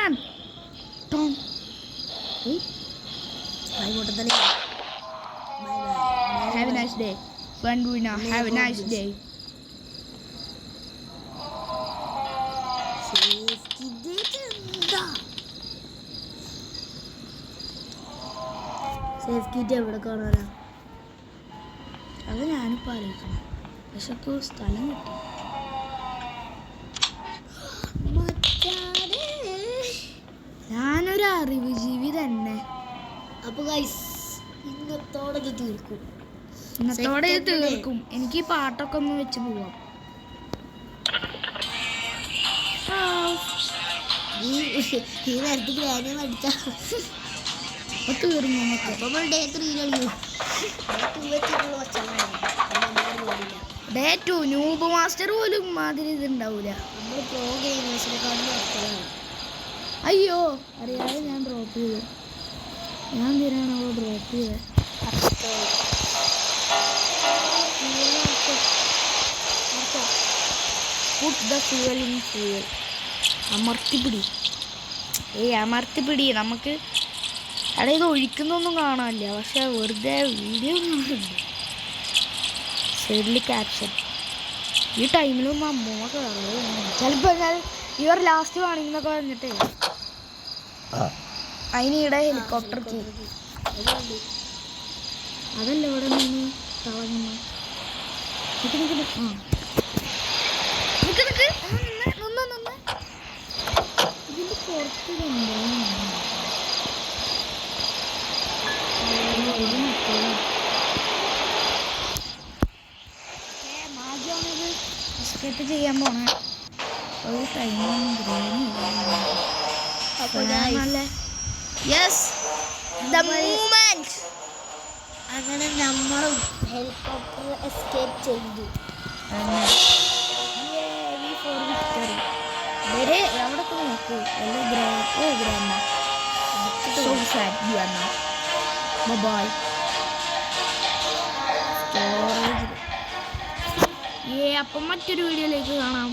man. Tom. Hey. Have a nice day. Banduna, have a nice day. Safe kit എവിടെ കാണാനാ? അത് ഞാനിപ്പോൾ ആലോചിക്കണം. പക്ഷെ ഇപ്പോൾ സ്ഥലം കിട്ടി. ഞാനൊരു അറിവ് ജീവി തന്നെ. അപ്പോൾ ഗൈസ് ഇന്നത്തോടെ ഇത് തീർക്കും. ഇന്നത്തോടെ ഇത് തീർക്കും. എനിക്ക് ഈ പാട്ടൊക്കെ ഒന്ന് വെച്ച് പോവാം. ഈ നേരത്തെ ഗ്രാനിയം അടിച്ചാ തീർന്നു. അപ്പോൾ ഡേ 3 കളിക്കും. ഡേ 2 ന്യൂബ് മാസ്റ്റർ പോലും മാതിരി ഇതുണ്ടാവൂല. നമ്മൾ പ്രോ ഗെയിമേഴ്സിനെക്കാളും അത്രയാണ്. അയ്യോ അറിയാതെ ഞാൻ ഡ്രോപ്പ് ചെയ്തു. ഞാൻ എന്തിനാണോ ഡ്രോപ്പ് ചെയ്തത്? Put the fuel in fuel. അമർത്തിപ്പിടി. അമർത്തിപ്പിടി. നമുക്ക് അതായത് ഒഴിക്കുന്നൊന്നും കാണാനില്ല, പക്ഷെ വെറുതെ വീഡിയോ കാണുന്നുണ്ട്. സൈഡിൽ ക്യാപ്ഷൻ. ഈ ടൈമിലൊന്നും അമ്മ കയറുക ചിലപ്പോൾ ഞാൻ ഇവർ ലാസ്റ്റ് കാണിക്കുന്നൊക്കെ വന്നിട്ട് അതിനിടെ ഹെലികോപ്റ്റർ കീ അതല്ല ഇവിടെ നിന്ന് തളങ്ങുന്നു. ഇതിന്റെ പുറത്ത് എസ്കേപ്പ് ചെയ്യാൻ പോണ ഒരു അങ്ങനെ നമ്മൾ ഹെലികോപ്റ്റർ എസ്കേപ്പ് ചെയ്തു. എവിടൊക്കെ നോക്കൂ. ബൈ. അപ്പം മറ്റൊരു വീഡിയോയിലേക്ക് കാണാം.